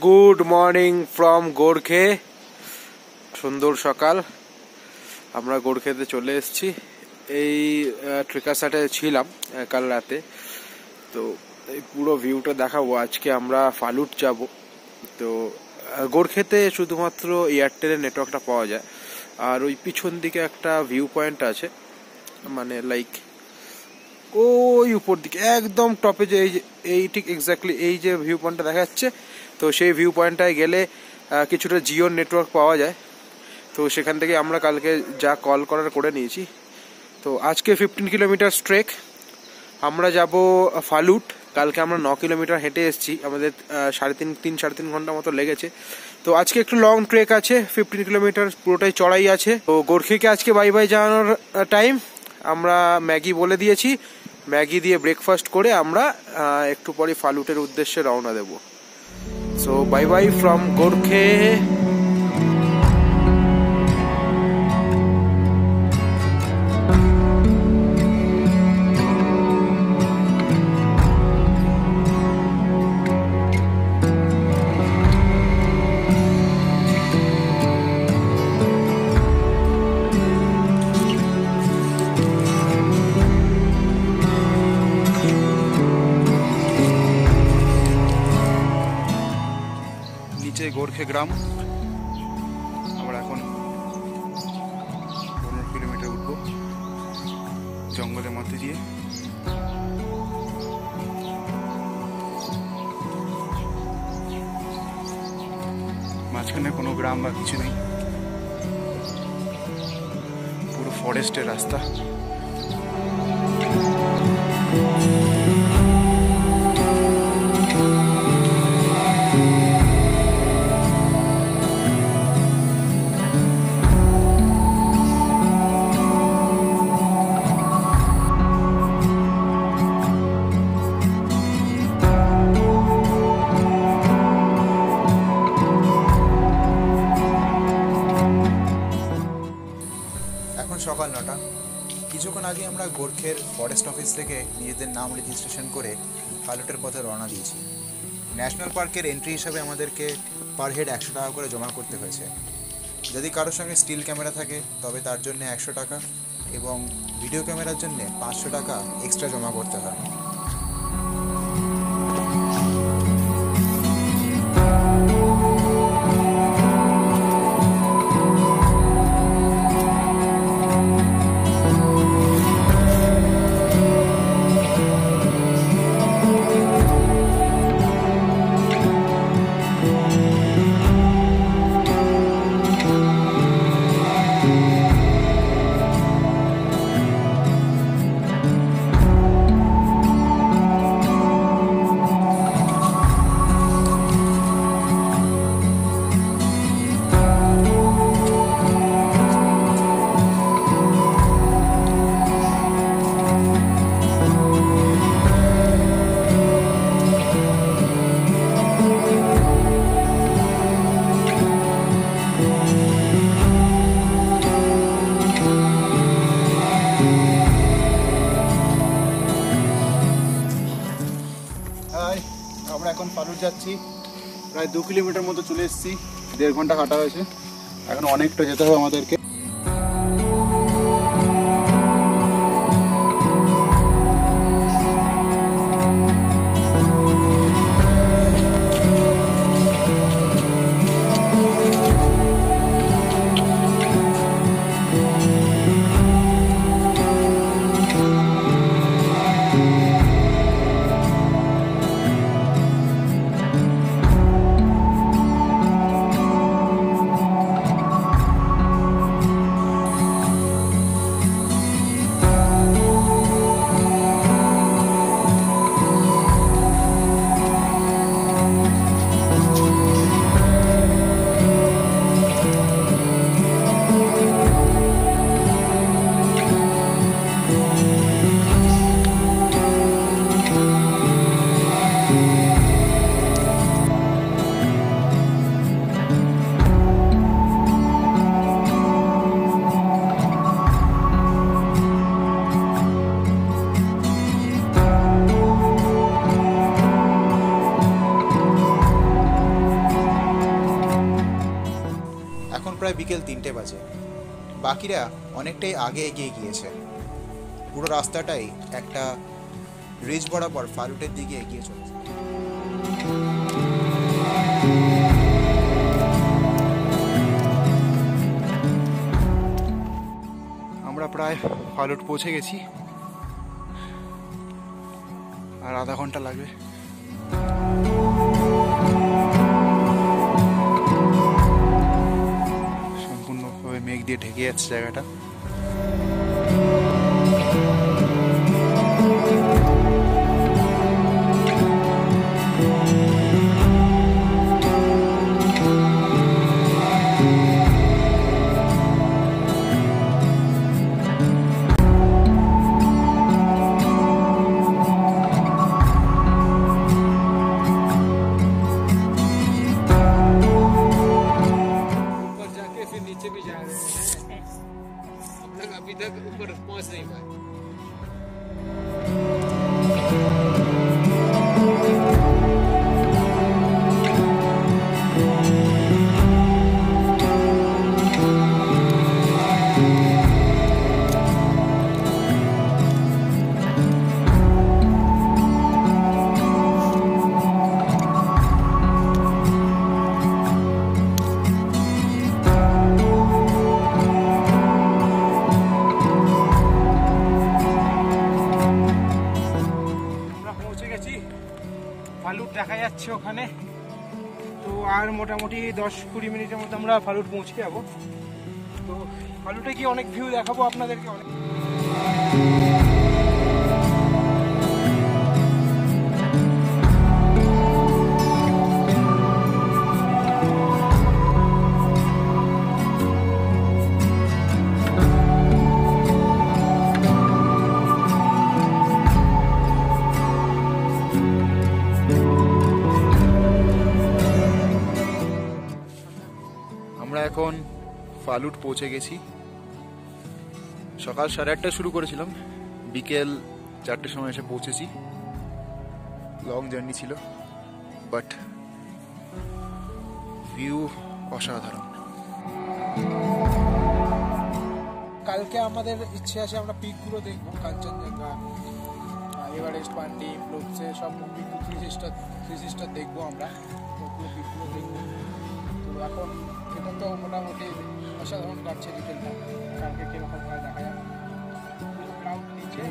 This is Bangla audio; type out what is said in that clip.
Good morning from গোরখে। সুন্দর সকাল, আমরা গোরখেতে চলে এসেছি। এই ট্রিকাসাটে ছিলাম কাল রাতে, তো এই পুরো ভিউটা দেখাবো। আজকে আমরা ফালুট যাব। তো গোরখেতে শুধুমাত্র এয়ারটেলের নেটওয়ার্কটা পাওয়া যায়, আর ওই পিছন দিকে একটা ভিউ পয়েন্ট আছে, মানে লাইক ওই উপর দিকে একদম টপে যে এই ঠিক এক্স্যাক্টলি এই যে ভিউ পয়েন্টটা দেখা যাচ্ছে, তো সেই ভিউ পয়েন্টটায় গেলে কিছুটা জিওর নেটওয়ার্ক পাওয়া যায়। তো সেখান থেকে আমরা কালকে যা কল করার করে নিয়েছি। তো আজকে 15 কিলোমিটার ট্রেক, আমরা যাব ফালুট। কালকে আমরা 9 কিলোমিটার হেঁটে এসেছি, আমাদের 3.5 ঘন্টা মতো লেগেছে। তো আজকে একটু লং ট্রেক আছে, 15 কিলোমিটার পুরোটাই চড়াই আছে। তো গোরখেকে আজকে বাই বাই জানানোর টাইম। আমরা ম্যাগি বলে দিয়েছি, ম্যাগি দিয়ে ব্রেকফাস্ট করে আমরা একটু পরে ফালুটের উদ্দেশ্যে রওনা দেব। So bye bye from Gorkhey. Gorkhey গ্রাম, আমরা এখন 15 কিলোমিটার উঠবো জঙ্গলের মধ্যে দিয়ে। মাঝখানে কোনো গ্রাম বা কিছু নেই, পুরো ফরেস্টের রাস্তা। সকাল 9টা। কিছুক্ষণ আগে আমরা গোরখের ফরেস্ট অফিস থেকে নিজেদের নাম রেজিস্ট্রেশন করে ফালুটের পথে রওনা দিয়েছি। ন্যাশনাল পার্কের এন্ট্রি হিসাবে আমাদেরকে পার হেড 100 টাকা করে জমা করতে হয়েছে। যদি কারোর সঙ্গে স্টিল ক্যামেরা থাকে তবে তার জন্য 100 টাকা, এবং ভিডিও ক্যামেরার জন্য 500 টাকা এক্সট্রা জমা করতে হয়। আমরা এখন ফালুট যাচ্ছি, প্রায় 2 কিলোমিটার মতো চলে এসেছি। 1.5 ঘন্টা হাঁটা হয়েছে, এখন অনেকটা যেতে হবে আমাদেরকে। বিকেল 3টে বাজে। বাকিরা অনেকটাই আগে এগিয়ে গিয়েছে। পুরো রাস্তাটাই একটা রিজ বরাবর ফালুটের দিকে এগিয়ে চলেছে। আমরা প্রায় ফালুট পৌঁছে গেছি, আর আধা ঘন্টা লাগবে। সম্পূর্ণভাবে মেঘ দিয়ে ঢেকে যাচ্ছে জায়গাটা। ऊपर पहुंच नहीं पाए। ফালুট দেখা যাচ্ছে ওখানে, তো আর মোটামুটি 10-20 মিনিটের মধ্যে আমরা ফালুট পৌঁছে যাবো। তো ফালুটে গিয়ে অনেক ভিউ দেখাবো আপনাদেরকে। অনেক আমরা এখন ফালুট পৌঁছে গেছি। সকাল 8:30 শুরু করেছিলাম, বিকেল 4টের সময় এসে পৌঁছেছি। লং জার্নি ছিল, বাট ভিউ অসাধারণ। কালকে আমাদের ইচ্ছে আছে আমরা পিকগুলো দেখবো, কাঞ্চনজঙ্ঘা, এভারেস্ট, পান্ডি, প্লোপসে সব পিক, থ্রি সিস্টার দেখবো আমরা, ওগুলো পিকগুলো দেখবো। তো এখন এটা তো মোটামুটি অসাধারণ কাটছে বিকেলটা। কালকে কীরকম হয় দেখা যাক। ক্রাউড নিচে